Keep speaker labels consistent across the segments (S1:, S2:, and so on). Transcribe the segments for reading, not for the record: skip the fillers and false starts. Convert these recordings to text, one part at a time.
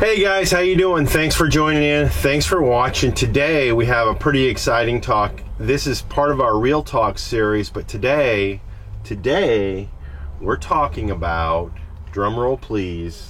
S1: Hey guys, how you doing? Thanks for joining in. Thanks for watching. Today we have a pretty exciting talk. This is part of our Real Talk series, but today we're talking about, drum roll please,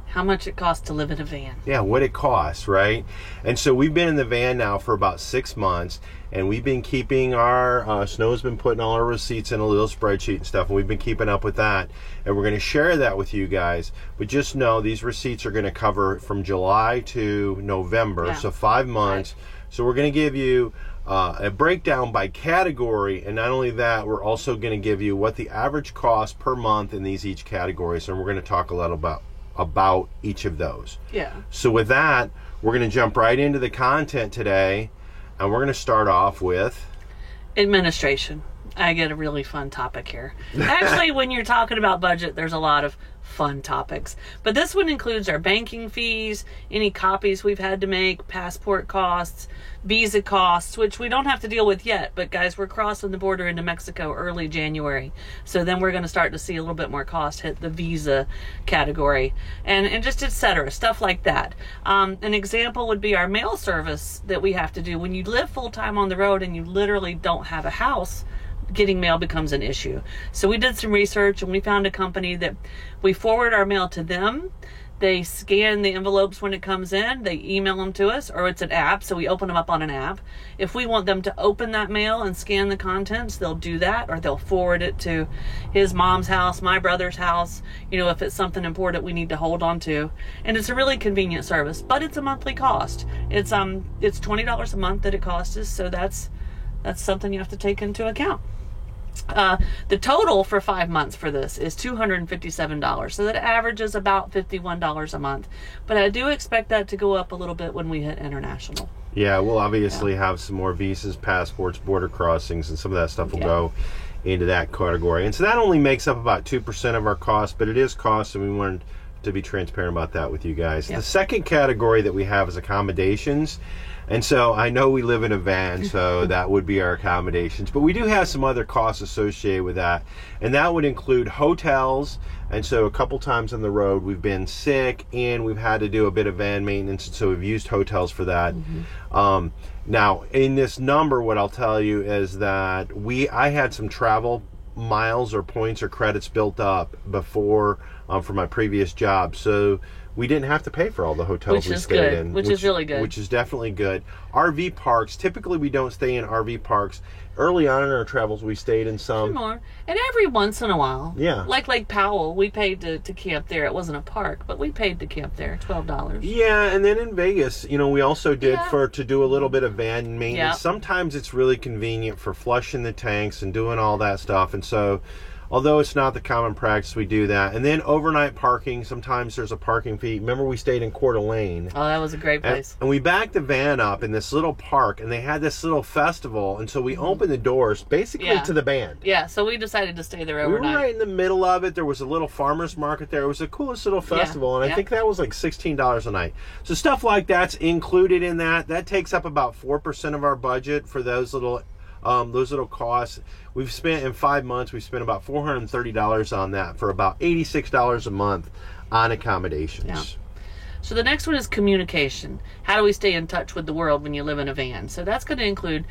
S2: how much it costs to live in a van.
S1: Yeah, what it costs, right? And so we've been in the van now for about 6 months, and we've been keeping our, Snow's been putting all our receipts in a little spreadsheet and stuff, and we've been keeping up with that. And we're going to share that with you guys. But just know these receipts are going to cover from July to November, so 5 months. Right. So we're going to give you a breakdown by category, and not only that, we're also going to give you what the average cost per month in these each categories, and we're going to talk a little about each of those.
S2: Yeah.
S1: So with that, we're going to jump right into the content today, and we're going to start off with
S2: administration. I get a really fun topic here. Actually, when you're talking about budget, there's a lot of fun topics. But this one includes our banking fees, any copies we've had to make, passport costs, visa costs, which we don't have to deal with yet. But guys, we're crossing the border into Mexico early January. So then we're going to start to see a little bit more cost hit the visa category and just et cetera, stuff like that. An example would be our mail service that we have to do. When you live full time on the road and you literally don't have a house, getting mail becomes an issue. So we did some research and we found a company that we forward our mail to them. They scan the envelopes when it comes in, they email them to us, or it's an app, so we open them up on an app. If we want them to open that mail and scan the contents, they'll do that, or they'll forward it to his mom's house, my brother's house, if it's something important we need to hold on to. And it's a really convenient service, but it's a monthly cost. It's $20 a month that it costs us, so that's something you have to take into account. The total for 5 months for this is $257, so that averages about $51 a month. But I do expect that to go up a little bit when we hit international.
S1: Yeah, we'll obviously have some more visas, passports, border crossings, and some of that stuff will go into that category. And so that only makes up about 2% of our cost, but it is cost, and we wanted to be transparent about that with you guys. The second category that we have is accommodations. And so I know we live in a van, so that would be our accommodations. But we do have some other costs associated with that. And that would include hotels. And so a couple times on the road, we've been sick and we've had to do a bit of van maintenance. And so we've used hotels for that. Now, in this number, what I'll tell you is that I had some travel miles or points or credits built up before for my previous job. So we didn't have to pay for all the hotels we stayed in.
S2: Which is really good.
S1: Which is definitely good. RV parks, typically we don't stay in RV parks. Early on in our travels, we stayed in some.
S2: More. And every once in a while.
S1: Yeah.
S2: Like Lake Powell, we paid to camp there. It wasn't a park, but we paid to camp there, $12.
S1: Yeah, and then in Vegas, we also did to do a little bit of van maintenance.
S2: Yep.
S1: Sometimes it's really convenient for flushing the tanks and doing all that stuff. And so, although it's not the common practice, we do that. And then overnight parking, sometimes there's a parking fee. Remember, we stayed in Coeur d'Alene.
S2: Oh, that was a great place.
S1: And we backed the van up in this little park, and they had this little festival. And so we opened the doors basically to the band.
S2: Yeah, so we decided to stay there overnight.
S1: We were right in the middle of it. There was a little farmer's market there. It was the coolest little festival, and I think that was like $16 a night. So stuff like that's included in that. That takes up about 4% of our budget for those little costs. We've spent in 5 months, we've spent about $430 on that for about $86 a month on accommodations.
S2: Yeah. So the next one is communication. How do we stay in touch with the world when you live in a van? So that's going to include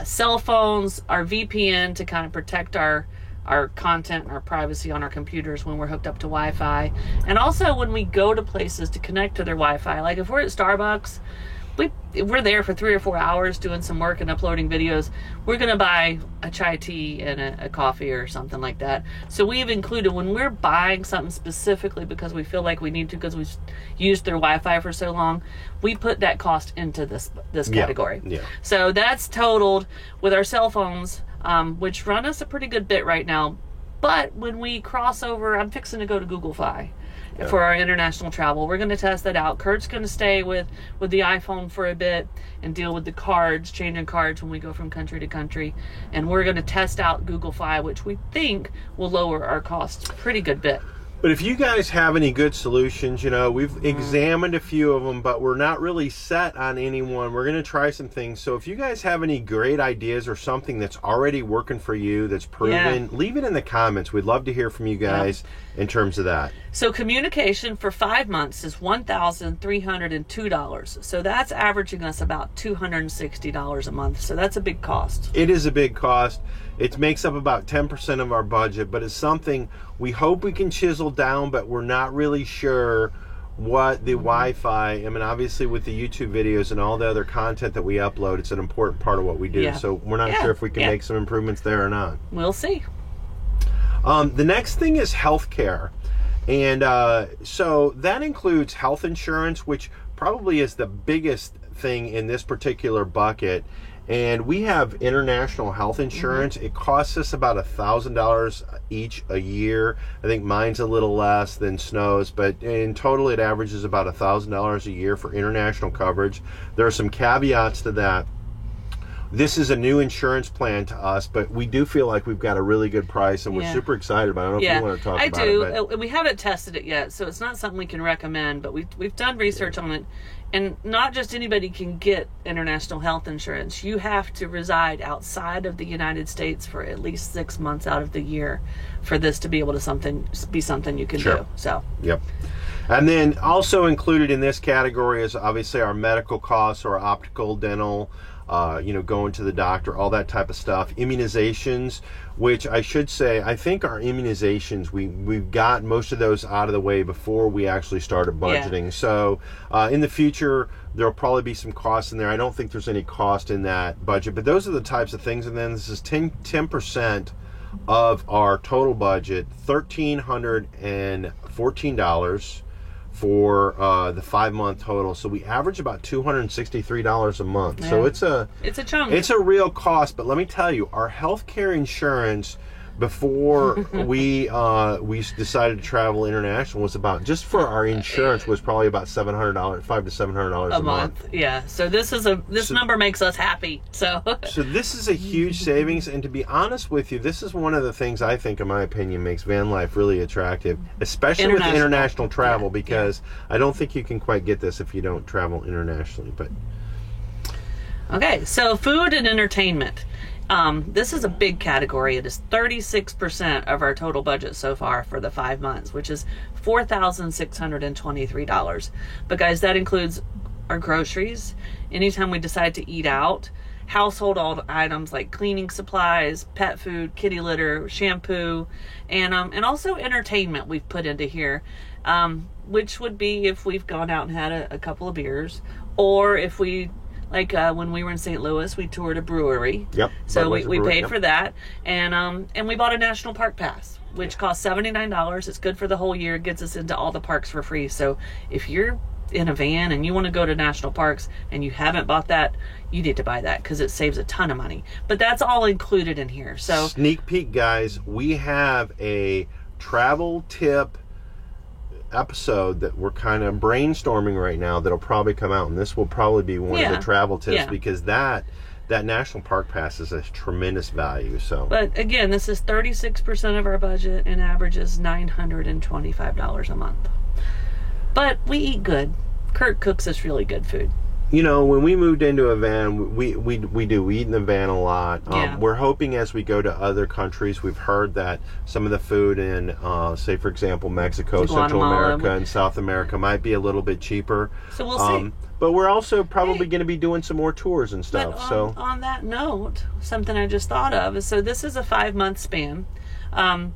S2: cell phones, our VPN to kind of protect our content and our privacy on our computers when we're hooked up to Wi-Fi. And also when we go to places to connect to their Wi-Fi. Like if we're at Starbucks, we're there for 3 or 4 hours doing some work and uploading videos. We're going to buy a chai tea and a coffee or something like that. So we've included, when we're buying something specifically because we feel like we need to because we've used their Wi-Fi for so long, we put that cost into this category.
S1: Yeah.
S2: So that's totaled with our cell phones, which run us a pretty good bit right now. But when we cross over, I'm fixing to go to Google Fi. For our international travel. We're going to test that out. Kurt's going to stay with the iPhone for a bit and deal with the cards, changing cards when we go from country to country. And we're going to test out Google Fi, which we think will lower our costs a pretty good bit.
S1: But if you guys have any good solutions, we've examined a few of them, but we're not really set on any one. We're going to try some things. So if you guys have any great ideas or something that's already working for you, that's proven, leave it in the comments. We'd love to hear from you guys. in terms of that?
S2: So communication for 5 months is $1,302. So that's averaging us about $260 a month. So that's a big cost.
S1: It is a big cost. It makes up about 10% of our budget, but it's something we hope we can chisel down, but we're not really sure what the Wi-Fi, I mean, obviously with the YouTube videos and all the other content that we upload, it's an important part of what we do.
S2: Yeah.
S1: So we're not sure if we can make some improvements there or not.
S2: We'll see.
S1: The next thing is healthcare. And so that includes health insurance, which probably is the biggest thing in this particular bucket. And we have international health insurance. It costs us about $1,000 each a year. I think mine's a little less than Snow's, but in total it averages about $1,000 a year for international coverage. There are some caveats to that. This is a new insurance plan to us, but we do feel like we've got a really good price, and we're super excited about it. I don't know if you want to talk about it.
S2: I do. We haven't tested it yet, so it's not something we can recommend, but we've done research on it. And not just anybody can get international health insurance. You have to reside outside of the United States for at least 6 months out of the year for this to be able to be something you can do. So.
S1: Yep. And then also included in this category is obviously our medical costs, or optical, dental, going to the doctor, all that type of stuff. Immunizations, which I should say, I think our immunizations, we've got most of those out of the way before we actually started budgeting. So in the future, there'll probably be some costs in there. I don't think there's any cost in that budget, but those are the types of things. And then this is 10% of our total budget, $1,314 for the 5 month total. So we average about $263 a month.
S2: Yeah.
S1: So it's a
S2: chunk.
S1: It's a real cost. But let me tell you, our healthcare insurance before we decided to travel international was about, just for our insurance, was probably about $700, $500 to $700 a month.
S2: Yeah. So this number makes us happy. So
S1: this is a huge savings, and to be honest with you, this is one of the things I think, in my opinion, makes van life really attractive, especially with international travel, because I don't think you can quite get this if you don't travel internationally. But
S2: okay, so food and entertainment. This is a big category. It is 36% of our total budget so far for the 5 months, which is $4,623. But guys, that includes our groceries, anytime we decide to eat out, household items like cleaning supplies, pet food, kitty litter, shampoo, and also entertainment we've put into here, which would be if we've gone out and had a couple of beers, or if we, like when we were in St. Louis, we toured a brewery.
S1: Yep.
S2: So we paid for that, and we bought a national park pass, which costs $79. It's good for the whole year. It gets us into all the parks for free. So if you're in a van and you want to go to national parks and you haven't bought that, you need to buy that, because it saves a ton of money. But that's all included in here. So
S1: sneak peek, guys, we have a travel tip episode that we're kind of brainstorming right now that'll probably come out, and this will probably be one of the travel tips, because that national park pass is a tremendous value. So,
S2: but again, this is 36% of our budget and averages $925 a month. But we eat good. Kurt cooks us really good food.
S1: You know, when we moved into a van, we eat in the van a lot. We're hoping as we go to other countries, we've heard that some of the food in, say, for example, Mexico, Central America, and South America might be a little bit cheaper.
S2: So we'll see.
S1: But we're also probably going to be doing some more tours and stuff.
S2: But on that note, something I just thought of is, so this is a 5 month span, and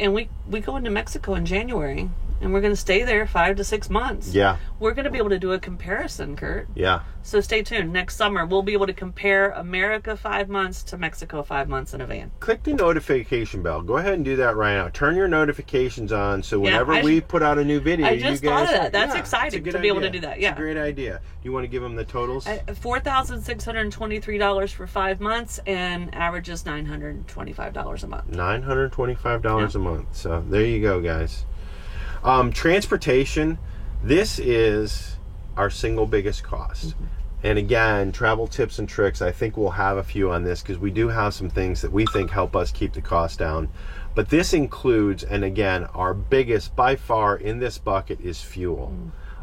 S2: we go into Mexico in January. And we're going to stay there 5 to 6 months.
S1: Yeah.
S2: We're going to be able to do a comparison, Kurt.
S1: Yeah.
S2: So stay tuned. Next summer, we'll be able to compare America 5 months to Mexico 5 months in a van.
S1: Click the notification bell. Go ahead and do that right now. Turn your notifications on, so whenever we put out a new video,
S2: I just
S1: you guys
S2: thought of that. That's exciting to be able to do that. Yeah.
S1: It's a great idea. You want to give them the totals?
S2: $4,623 for 5 months, and averages $925 a month.
S1: $925 a month. So there you go, guys. Transportation, this is our single biggest cost. And again, travel tips and tricks, I think we'll have a few on this, because we do have some things that we think help us keep the cost down. But this includes, and again, our biggest by far in this bucket is fuel.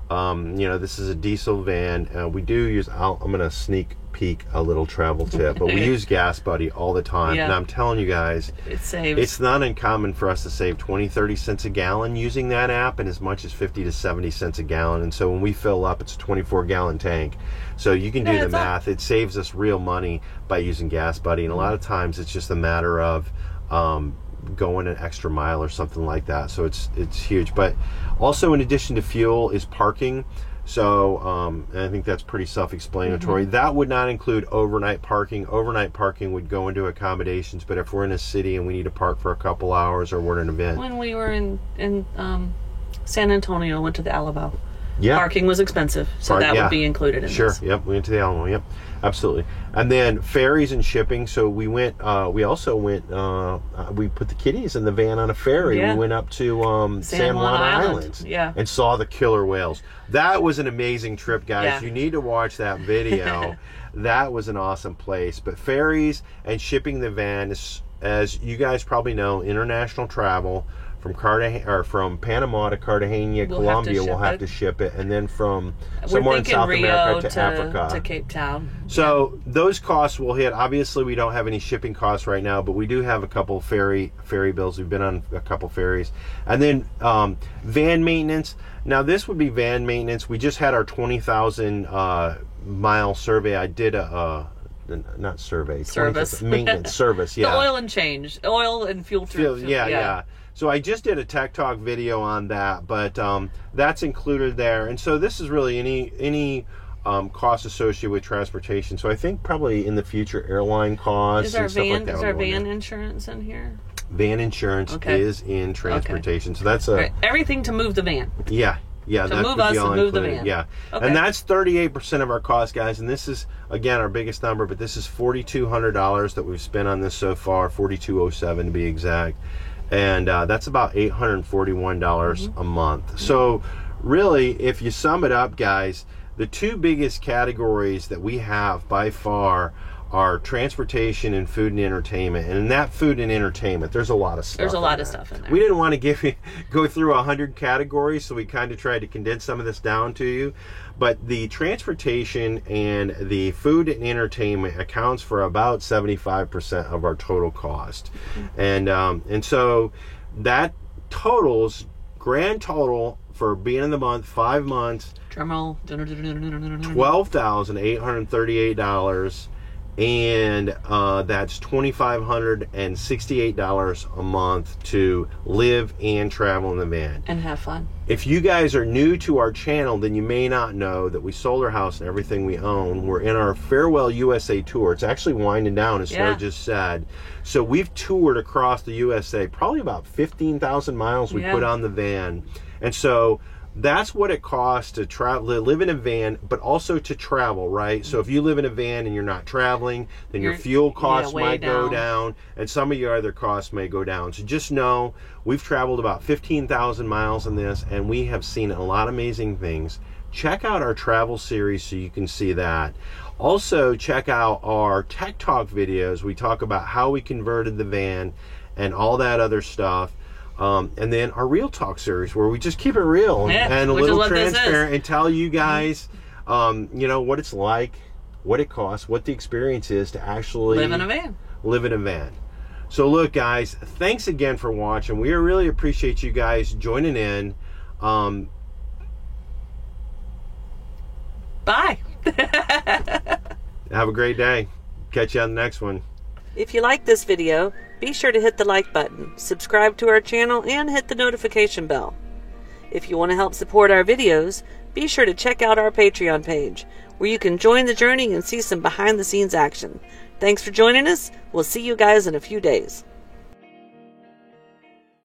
S1: This is a diesel van. We do use, I'm going to sneak peek a little travel tip, but we use Gas Buddy all the time.
S2: Yeah.
S1: And I'm telling you guys,
S2: It saves.
S1: it's not uncommon for us to save 20-30 cents a gallon using that app, and as much as 50 to 70 cents a gallon. And so when we fill up, it's a 24-gallon tank. So you can do the math. It saves us real money by using Gas Buddy. And a lot of times it's just a matter of going an extra mile or something like that. So it's huge. But also, in addition to fuel, is parking. So and I think that's pretty self-explanatory. That would not include overnight parking. Overnight parking would go into accommodations, but if we're in a city and we need to park for a couple hours, or we're at an event.
S2: When we were in San Antonio, went to the Alamo.
S1: Yeah.
S2: Parking was expensive, so that would be included in
S1: Sure.
S2: this.
S1: Yep. We went to the Alamo. Yep. Absolutely. And then ferries and shipping. So we went. We also went. We put the kiddies in the van on a ferry.
S2: Yeah.
S1: We went up to San Juan Islands.
S2: Yeah.
S1: And saw the killer whales. That was an amazing trip, guys.
S2: Yeah.
S1: You need to watch that video. That was an awesome place. But ferries and shipping the van is, as you guys probably know, international travel. From Panama to Cartagena, Colombia, we'll have to ship it, and then from somewhere in South America to Africa,
S2: to Cape Town.
S1: So those costs will hit. Obviously, we don't have any shipping costs right now, but we do have a couple ferry bills. We've been on a couple ferries, and then van maintenance. Now this would be van maintenance. We just had our 20,000 mile survey. I did not survey,
S2: Service.
S1: maintenance service. Yeah,
S2: The oil and change, oil and fuel.
S1: Yeah. So I just did a Tech Talk video on that, but that's included there. And so this is really any cost associated with transportation. So I think probably in the future, airline costs
S2: Is our
S1: and stuff like that.
S2: Is our van insurance in here?
S1: Van insurance is in transportation. Okay. So that's
S2: everything to move the van.
S1: Yeah.
S2: To
S1: that
S2: move
S1: would
S2: us
S1: be all
S2: and move
S1: included.
S2: the van.
S1: Yeah.
S2: Okay.
S1: And that's 38% of our cost, guys. And this is, again, our biggest number, but this is $4,200 that we've spent on this so far, $4,207 to be exact. And that's about $841 a month. So really, if you sum it up, guys, the two biggest categories that we have by far are transportation and food and entertainment. And in that food and entertainment, there's a lot of stuff.
S2: There's a lot of stuff in there.
S1: We didn't want to go through 100 categories, so we kind of tried to condense some of this down to you. But the transportation and the food and entertainment accounts for about 75% of our total cost. And so that totals, grand total for being in the month, 5 months,
S2: Drumroll.
S1: $12,838. And that's $2,568 a month to live and travel in the van
S2: and have fun.
S1: If you guys are new to our channel, then you may not know that we sold our house and everything we own. We're in our Farewell USA tour. It's actually winding down, as Snow just said. So we've toured across the USA, probably about 15,000 miles we put on the van. And so that's what it costs to live in a van, but also to travel, right? So if you live in a van and you're not traveling, then your fuel costs might go down, and some of your other costs may go down. So just know we've traveled about 15,000 miles in this, and we have seen a lot of amazing things. Check out our travel series so you can see that. Also, check out our Tech Talk videos. We talk about how we converted the van and all that other stuff. And then our Real Talk series, where we just keep it real and a little transparent and tell you guys, what it's like, what it costs, what the experience is to actually
S2: live in a van.
S1: So look, guys, thanks again for watching. We really appreciate you guys joining in.
S2: Bye.
S1: Have a great day. Catch you on the next one.
S2: If you like this video, be sure to hit the like button, subscribe to our channel, and hit the notification bell. If you want to help support our videos, be sure to check out our Patreon page, where you can join the journey and see some behind-the-scenes action. Thanks for joining us. We'll see you guys in a few days.